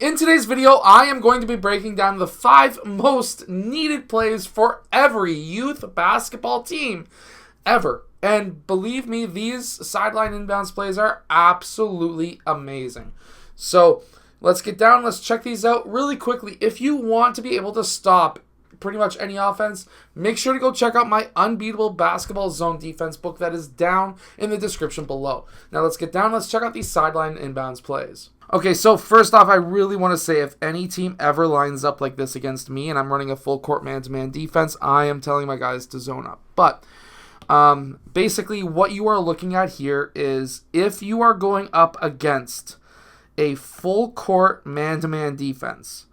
In today's video, I am going to be breaking down the 5 most needed plays for every youth basketball team ever. And believe me, these sideline inbounds plays are absolutely amazing. So let's get down, let's check these out really quickly. If you want to be able to stop pretty much any offense, make sure to go check out my Unbeatable Basketball Zone Defense book that is down in the description below. Now let's get down, let's check out these sideline inbounds plays. Okay, so first off, I really want to say if any team ever lines up like this against me and I'm running a full court man-to-man defense, I am telling my guys to zone up. But basically what you are looking at here is if you are going up against a full court man-to-man defense,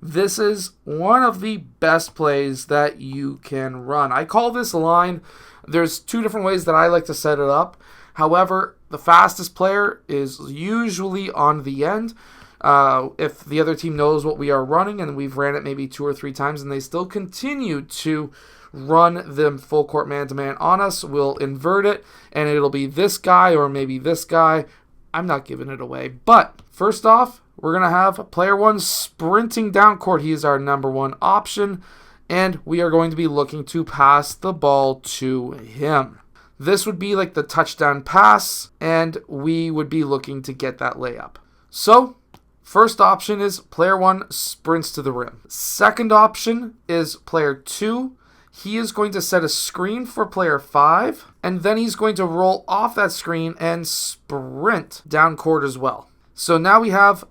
this is one of the best plays that you can run. I call this line, there's 2 different ways that I like to set it up. However, the fastest player is usually on the end. If the other team knows what we are running and we've ran it maybe 2 or 3 times and they still continue to run the full court man-to-man on us, we'll invert it and it'll be this guy or maybe this guy. I'm not giving it away. But first off, we're going to have player 1 sprinting down court. He is our number 1 option and we are going to be looking to pass the ball to him. This would be like the touchdown pass, and we would be looking to get that layup. So, first option is player 1 sprints to the rim. Second option is player 2. He is going to set a screen for player 5, and then he's going to roll off that screen and sprint down court as well. So now we have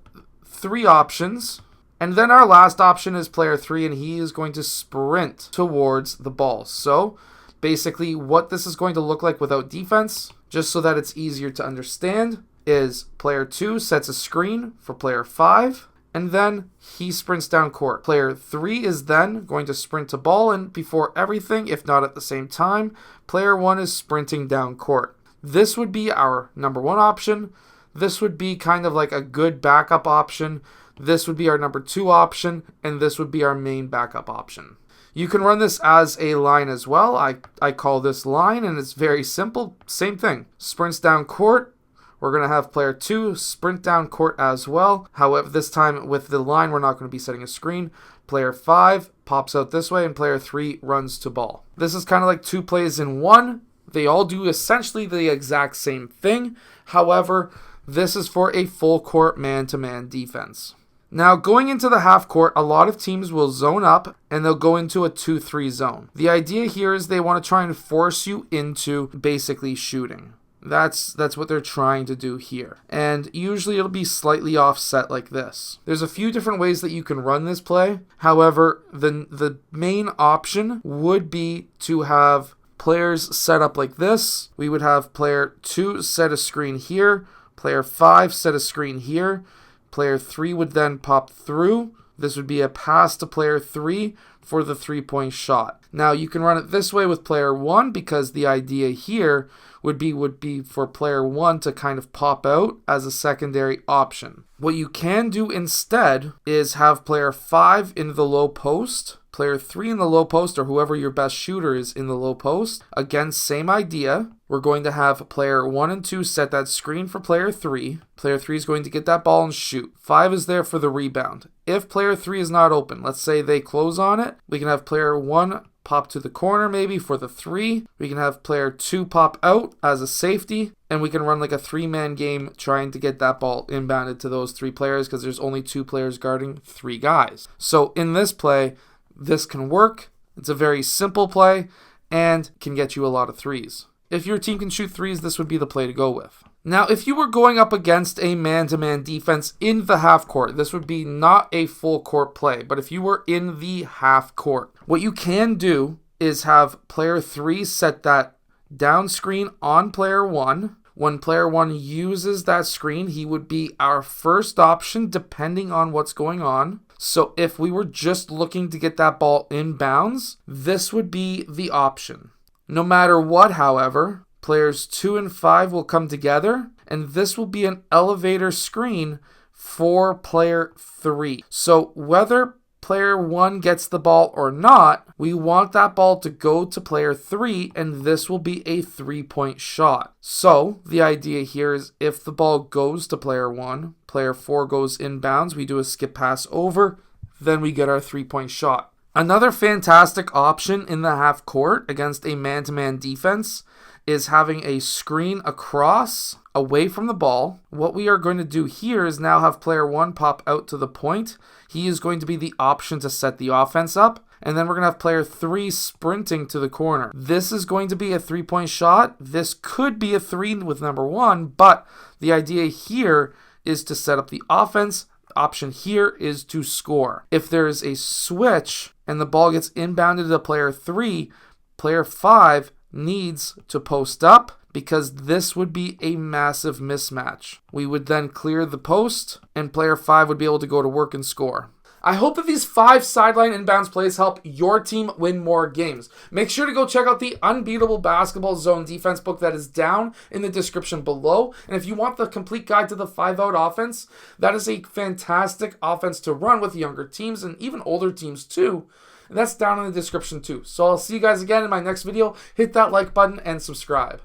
3 options. And then our last option is player 3, and he is going to sprint towards the ball. So basically, what this is going to look like without defense, just so that it's easier to understand, is player 2 sets a screen for player 5, and then he sprints down court. Player 3 is then going to sprint to ball, and before everything, if not at the same time, player 1 is sprinting down court. This would be our number 1 option. This would be kind of like a good backup option. This would be our number 2 option, and this would be our main backup option. You can run this as a line as well. I call this line, and it's very simple. Same thing. Sprints down court. We're going to have player 2 sprint down court as well. However, this time with the line, we're not going to be setting a screen. Player 5 pops out this way, and player 3 runs to ball. This is kind of like 2 plays in one. They all do essentially the exact same thing. However, this is for a full court man-to-man defense. Now, going into the half court, a lot of teams will zone up and they'll go into a 2-3 zone. The idea here is they want to try and force you into basically shooting. That's what they're trying to do here. And usually it'll be slightly offset like this. There's a few different ways that you can run this play. However, the main option would be to have players set up like this. We would have player 2 set a screen here, player 5 set a screen here. Player 3 would then pop through. This would be a pass to player 3 for the 3-point shot. Now you can run it this way with player 1 because the idea here would be for player 1 to kind of pop out as a secondary option. What you can do instead is have player 5 in the low post, player 3 in the low post, or whoever your best shooter is in the low post. Again, same idea. We're going to have player 1 and 2 set that screen for player 3. Player 3 is going to get that ball and shoot. 5 is there for the rebound. If player 3 is not open, let's say they close on it, we can have player 1 pop to the corner maybe for the 3. We can have player 2 pop out as a safety, and we can run like a 3-man game trying to get that ball inbounded to those 3 players because there's only 2 players guarding 3 guys. So in this play, this can work. It's a very simple play and can get you a lot of 3s. If your team can shoot 3s, this would be the play to go with. Now, if you were going up against a man-to-man defense in the half court, this would be not a full court play, but if you were in the half court, what you can do is have player 3 set that down screen on player 1. When player 1 uses that screen, he would be our first option depending on what's going on. So if we were just looking to get that ball inbounds, this would be the option. No matter what, however, players 2 and 5 will come together, and this will be an elevator screen for player 3. So whether player 1 gets the ball or not, we want that ball to go to player 3, and this will be a 3-point shot. So the idea here is if the ball goes to player 1, player 4 goes inbounds, we do a skip pass over, then we get our 3-point shot. Another fantastic option in the half court against a man-to-man defense is having a screen across away from the ball. What we are going to do here is now have player 1 pop out to the point. He is going to be the option to set the offense up. And then we're going to have player 3 sprinting to the corner. This is going to be a 3-point shot. This could be a 3 with number 1, but the idea here is to set up the offense. The option here is to score. If there is a switch and the ball gets inbounded to player 3, player 5 needs to post up because this would be a massive mismatch. We would then clear the post and player 5 would be able to go to work and score. I hope that these 5 sideline inbounds plays help your team win more games. Make sure to go check out the Unbeatable Basketball Zone Defense book that is down in the description below. And if you want the complete guide to the 5-out offense, that is a fantastic offense to run with younger teams and even older teams too. And that's down in the description too. So I'll see you guys again in my next video. Hit that like button and subscribe.